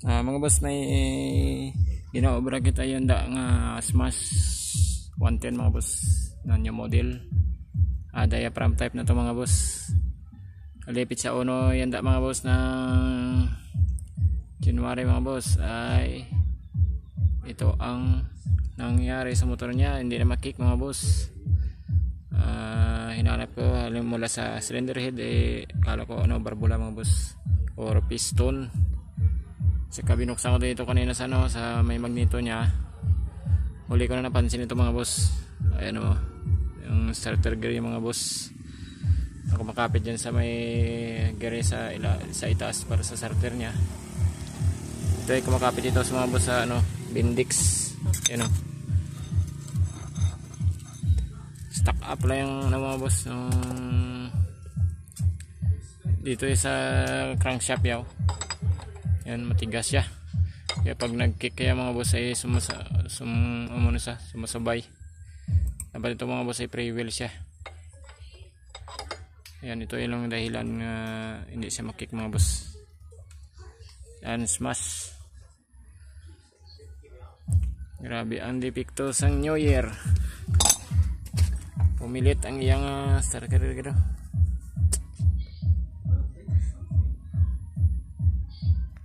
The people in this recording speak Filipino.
Mga boss, may ginaobra kita yun da nga Smash 110 mga boss na new model. Diaphragm type na to mga boss. Kalipit sa uno yan da mga boss na January mga boss. Ay ito ang nangyari sa motor niya, hindi na makick mga boss. Hinanap ko mula sa cylinder head, kala ko barbula mga boss or piston. Saka binuksan ko dito kanina sa sa may magneto niya. Huli ko na napansin ito mga boss. Ayan o, yung starter gear mga boss. Ako makapit dyan sa may gear sa itaas para sa starter niya. Ito ay kumakapit dito sa mga boss sa Bendix. Ayan o, stock up lang yung mga boss dito sa crankshaft yaw. Yan, matigas siya. Kaya pag nag-kick kaya mga boss ay sumasabay. Dapat ito mga boss ay pre-wheel siya. Yan, ito yung dahilan hindi siya makick mga boss. Yan, Smash. Grabe ang depikto sang New Year. Pumilit ang iyang starter gitu.